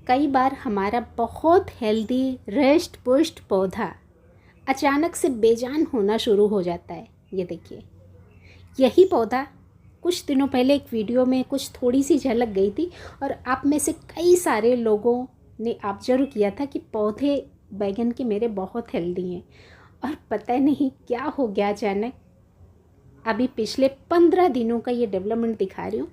कई बार हमारा बहुत हेल्दी रेस्ट पुष्ट पौधा अचानक से बेजान होना शुरू हो जाता है। ये देखिए, यही पौधा कुछ दिनों पहले एक वीडियो में कुछ थोड़ी सी झलक गई थी और आप में से कई सारे लोगों ने ऑब्जर्व किया था कि पौधे बैगन के मेरे बहुत हेल्दी हैं। और पता नहीं क्या हो गया अचानक, अभी पिछले 15 दिनों का ये डेवलपमेंट दिखा रही हूँ।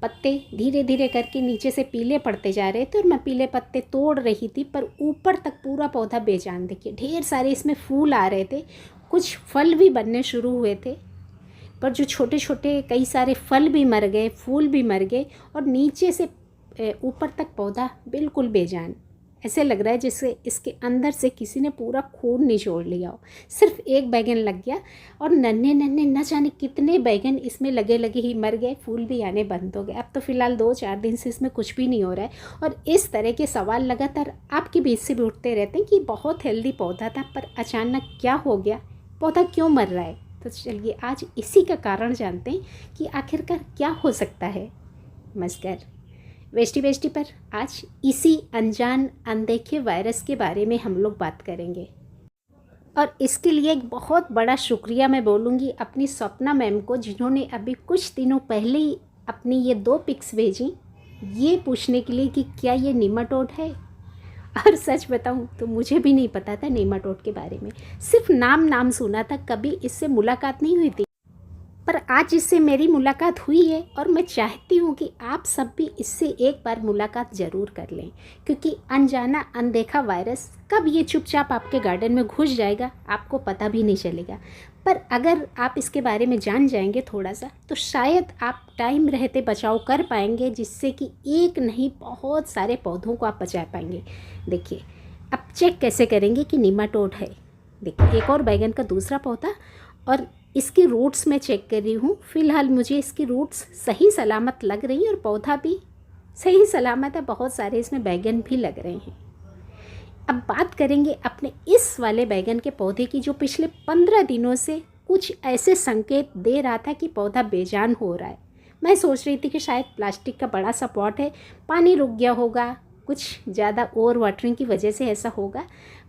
पत्ते धीरे धीरे करके नीचे से पीले पड़ते जा रहे थे और मैं पीले पत्ते तोड़ रही थी, पर ऊपर तक पूरा पौधा बेजान। देखिए, ढेर सारे इसमें फूल आ रहे थे, कुछ फल भी बनने शुरू हुए थे, पर जो छोटे छोटे कई सारे फल भी मर गए, फूल भी मर गए और नीचे से ऊपर तक पौधा बिल्कुल बेजान। ऐसे लग रहा है जैसे इसके अंदर से किसी ने पूरा खून निचोड़ लिया हो। सिर्फ एक बैगन लग गया और नन्हे नन्हे न जाने कितने बैगन इसमें लगे लगे ही मर गए, फूल भी आने बंद हो गए। अब तो फ़िलहाल 2-4 दिन से इसमें कुछ भी नहीं हो रहा है। और इस तरह के सवाल लगातार आपके बीच से भी उठते रहते हैं कि बहुत हेल्दी पौधा था, पर अचानक क्या हो गया, पौधा क्यों मर रहा है। तो चलिए आज इसी का कारण जानते हैं कि आखिरकार क्या हो सकता है। नमस्कार, वेस्टी वेस्टी पर आज इसी अनजान अनदेखे वायरस के बारे में हम लोग बात करेंगे। और इसके लिए एक बहुत बड़ा शुक्रिया मैं बोलूँगी अपनी स्वप्ना मैम को, जिन्होंने अभी कुछ दिनों पहले ही अपनी ये 2 पिक्स भेजी ये पूछने के लिए कि क्या ये नीमाटोड है। और सच बताऊं तो मुझे भी नहीं पता था नीमाटोड के बारे में, सिर्फ नाम सुना था, कभी इससे मुलाकात नहीं हुई थी। पर आज इससे मेरी मुलाकात हुई है और मैं चाहती हूँ कि आप सब भी इससे एक बार मुलाकात ज़रूर कर लें, क्योंकि अनजाना अनदेखा वायरस कब ये चुपचाप आपके गार्डन में घुस जाएगा आपको पता भी नहीं चलेगा। पर अगर आप इसके बारे में जान जाएंगे थोड़ा सा, तो शायद आप टाइम रहते बचाव कर पाएंगे, जिससे कि एक नहीं बहुत सारे पौधों को आप बचा पाएंगे। देखिए, अब चेक कैसे करेंगे कि नीमाटोड है। देखिए, एक और बैगन का दूसरा पौधा और इसकी रूट्स मैं चेक कर रही हूँ। फ़िलहाल मुझे इसकी रूट्स सही सलामत लग रही हैं और पौधा भी सही सलामत है, बहुत सारे इसमें बैगन भी लग रहे हैं। अब बात करेंगे अपने इस वाले बैगन के पौधे की, जो पिछले 15 दिनों से कुछ ऐसे संकेत दे रहा था कि पौधा बेजान हो रहा है। मैं सोच रही थी कि शायद प्लास्टिक का बड़ा सा पॉट है, पानी रुक गया होगा, कुछ ज़्यादा ओवर वाटरिंग की वजह से ऐसा होगा।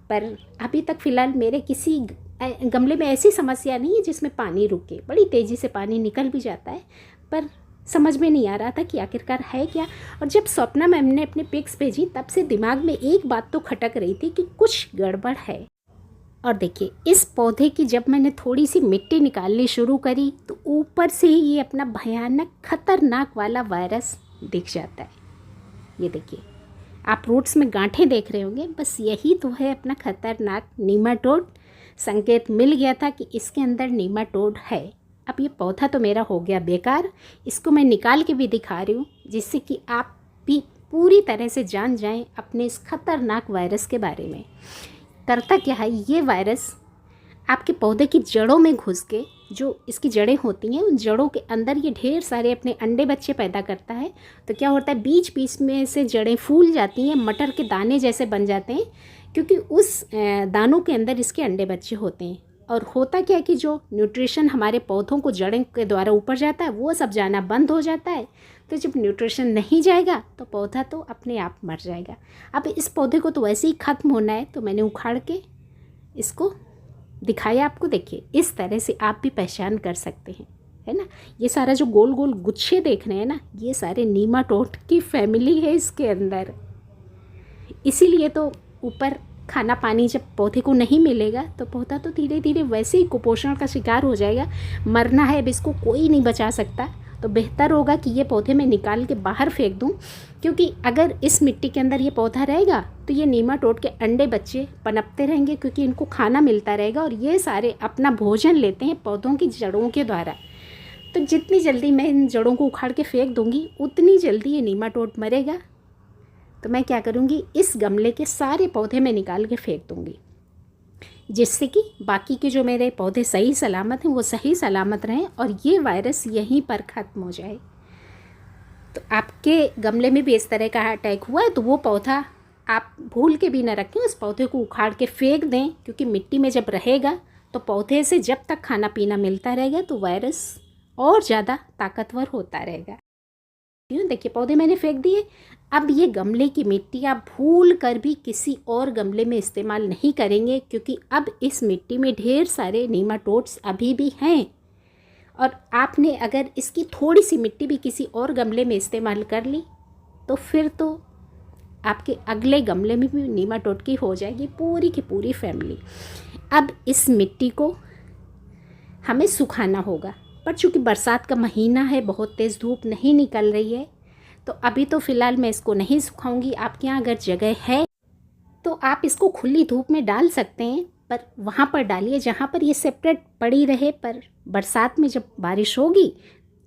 पर अभी तक फ़िलहाल मेरे किसी गमले में ऐसी समस्या नहीं है जिसमें पानी रुके, बड़ी तेज़ी से पानी निकल भी जाता है, पर समझ में नहीं आ रहा था कि आखिरकार है क्या। और जब स्वप्ना मैम ने अपने पिक्स भेजी तब से दिमाग में एक बात तो खटक रही थी कि कुछ गड़बड़ है। और देखिए, इस पौधे की जब मैंने थोड़ी सी मिट्टी निकालनी शुरू करी तो ऊपर से ही ये अपना भयानक खतरनाक वाला वायरस दिख जाता है। ये देखिए, आप रूट्स में गांठें देख रहे होंगे, बस यही तो है अपना खतरनाक नीमाटोड। संकेत मिल गया था कि इसके अंदर नीमाटोड है। अब ये पौधा तो मेरा हो गया बेकार, इसको मैं निकाल के भी दिखा रही हूँ, जिससे कि आप भी पूरी तरह से जान जाएं अपने इस खतरनाक वायरस के बारे में। करता क्या है ये वायरस, आपके पौधे की जड़ों में घुस के, जो इसकी जड़ें होती हैं उन जड़ों के अंदर ये ढेर सारे अपने अंडे बच्चे पैदा करता है। तो क्या होता है, बीच बीच में से जड़ें फूल जाती हैं, मटर के दाने जैसे बन जाते हैं, क्योंकि उस दानों के अंदर इसके अंडे बच्चे होते हैं। और होता क्या है कि जो न्यूट्रिशन हमारे पौधों को जड़ें के द्वारा ऊपर जाता है वो सब जाना बंद हो जाता है। तो जब न्यूट्रिशन नहीं जाएगा तो पौधा तो अपने आप मर जाएगा। अब इस पौधे को तो वैसे ही ख़त्म होना है, तो मैंने उखाड़ के इसको दिखाया आपको। देखिए, इस तरह से आप भी पहचान कर सकते हैं, है ना। ये सारा जो गोल गोल गुच्छे देख रहे हैं ना, ये सारे नीमाटोड की फैमिली है इसके अंदर। इसीलिए तो ऊपर खाना पानी जब पौधे को नहीं मिलेगा तो पौधा तो धीरे धीरे वैसे ही कुपोषण का शिकार हो जाएगा, मरना है। अब इसको कोई नहीं बचा सकता, तो बेहतर होगा कि ये पौधे मैं निकाल के बाहर फेंक दूं, क्योंकि अगर इस मिट्टी के अंदर ये पौधा रहेगा तो ये नीमाटोड के अंडे बच्चे पनपते रहेंगे, क्योंकि इनको खाना मिलता रहेगा और ये सारे अपना भोजन लेते हैं पौधों की जड़ों के द्वारा। तो जितनी जल्दी मैं इन जड़ों को उखाड़ के फेंक दूंगी उतनी जल्दी ये नीमाटोड मरेगा। तो मैं क्या करूँगी, इस गमले के सारे पौधे मैं निकाल के फेंक दूँगी, जिससे कि बाकी के जो मेरे पौधे सही सलामत हैं वो सही सलामत रहें और ये वायरस यहीं पर ख़त्म हो जाए। तो आपके गमले में भी इस तरह का अटैक हुआ है तो वो पौधा आप भूल के भी ना रखें, उस पौधे को उखाड़ के फेंक दें, क्योंकि मिट्टी में जब रहेगा तो पौधे से जब तक खाना पीना मिलता रहेगा तो वायरस और ज़्यादा ताकतवर होता रहेगा। देखिए, पौधे मैंने फेंक दिए। अब ये गमले की मिट्टी आप भूल कर भी किसी और गमले में इस्तेमाल नहीं करेंगे, क्योंकि अब इस मिट्टी में ढेर सारे नीमाटोड्स अभी भी हैं। और आपने अगर इसकी थोड़ी सी मिट्टी भी किसी और गमले में इस्तेमाल कर ली तो फिर तो आपके अगले गमले में भी नीमाटोड की हो जाएगी पूरी की पूरी फैमिली। अब इस मिट्टी को हमें सुखाना होगा, पर चूँकि बरसात का महीना है, बहुत तेज़ धूप नहीं निकल रही है, तो अभी तो फ़िलहाल मैं इसको नहीं सुखाऊंगी। आपके यहाँ अगर जगह है तो आप इसको खुली धूप में डाल सकते हैं, पर वहाँ पर डालिए जहाँ पर ये सेपरेट पड़ी रहे। पर बरसात में जब बारिश होगी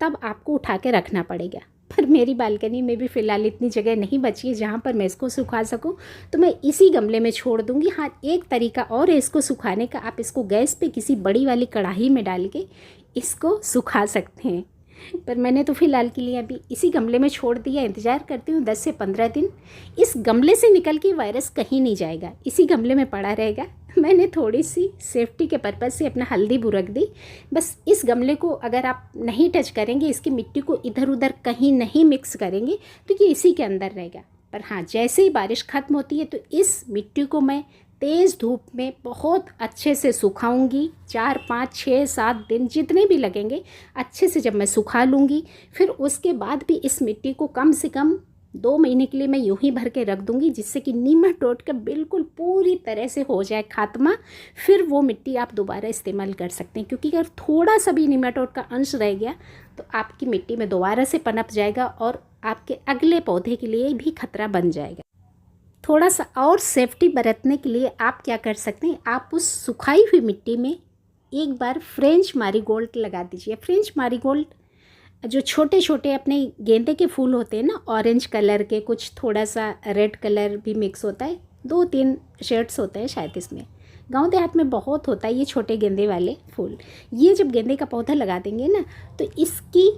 तब आपको उठा के रखना पड़ेगा। पर मेरी बालकनी में भी फ़िलहाल इतनी जगह नहीं बची है जहाँ पर मैं इसको सुखा सकूँ, तो मैं इसी गमले में छोड़ दूँगी। हाँ, एक तरीका और है इसको सुखाने का, आप इसको गैस पे किसी बड़ी वाली कढ़ाई में डाल के इसको सुखा सकते हैं। पर मैंने तो फ़िलहाल के लिए अभी इसी गमले में छोड़ दिया। इंतज़ार करती हूँ 10 से 15 दिन। इस गमले से निकल के वायरस कहीं नहीं जाएगा, इसी गमले में पड़ा रहेगा। मैंने थोड़ी सी सेफ्टी के पर्पज़ से अपना हल्दी बुरक दी। बस इस गमले को अगर आप नहीं टच करेंगे, इसकी मिट्टी को इधर उधर कहीं नहीं मिक्स करेंगे, तो ये इसी के अंदर रहेगा। पर हाँ, जैसे ही बारिश ख़त्म होती है तो इस मिट्टी को मैं तेज़ धूप में बहुत अच्छे से सुखाऊंगी। 4, 5, 6, 7 दिन जितने भी लगेंगे अच्छे से जब मैं सुखा लूँगी, फिर उसके बाद भी इस मिट्टी को कम से कम 2 महीने के लिए मैं यूं ही भर के रख दूँगी, जिससे कि नीमाटोड का बिल्कुल पूरी तरह से हो जाए खात्मा। फिर वो मिट्टी आप दोबारा इस्तेमाल कर सकते हैं, क्योंकि अगर थोड़ा सा भी नीमाटोड का अंश रह गया तो आपकी मिट्टी में दोबारा से पनप जाएगा और आपके अगले पौधे के लिए भी खतरा बन जाएगा। थोड़ा सा और सेफ्टी बरतने के लिए आप क्या कर सकते हैं, आप उस सुखाई हुई मिट्टी में एक बार फ्रेंच मैरीगोल्ड लगा दीजिए। फ्रेंच मैरीगोल्ड जो छोटे छोटे अपने गेंदे के फूल होते हैं ना, ऑरेंज कलर के, कुछ थोड़ा सा रेड कलर भी मिक्स होता है, 2-3 शेड्स होते हैं शायद इसमें। गांव देहात में बहुत होता है ये छोटे गेंदे वाले फूल। ये जब गेंदे का पौधा लगा देंगे ना, तो इसकी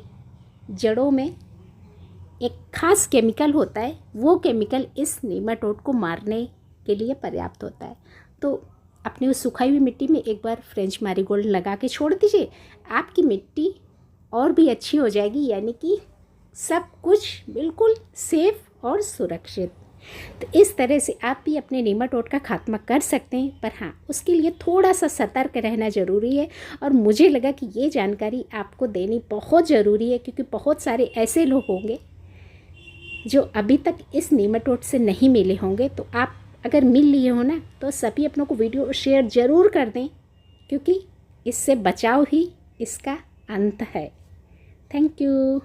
जड़ों में एक खास केमिकल होता है, वो केमिकल इस नीमाटोड को मारने के लिए पर्याप्त होता है। तो अपनी उस सुखाई हुई मिट्टी में एक बार फ्रेंच मैरीगोल्ड लगा के छोड़ दीजिए, आपकी मिट्टी और भी अच्छी हो जाएगी, यानी कि सब कुछ बिल्कुल सेफ और सुरक्षित। तो इस तरह से आप भी अपने नीमाटोड का खात्मा कर सकते हैं। पर हाँ, उसके लिए थोड़ा सा सतर्क रहना ज़रूरी है, और मुझे लगा कि ये जानकारी आपको देनी बहुत ज़रूरी है, क्योंकि बहुत सारे ऐसे लोग होंगे जो अभी तक इस नीमाटोड से नहीं मिले होंगे। तो आप अगर मिल लिए हो ना, तो सभी अपनों को वीडियो शेयर ज़रूर कर दें, क्योंकि इससे बचाव ही इसका अंत है। Thank you.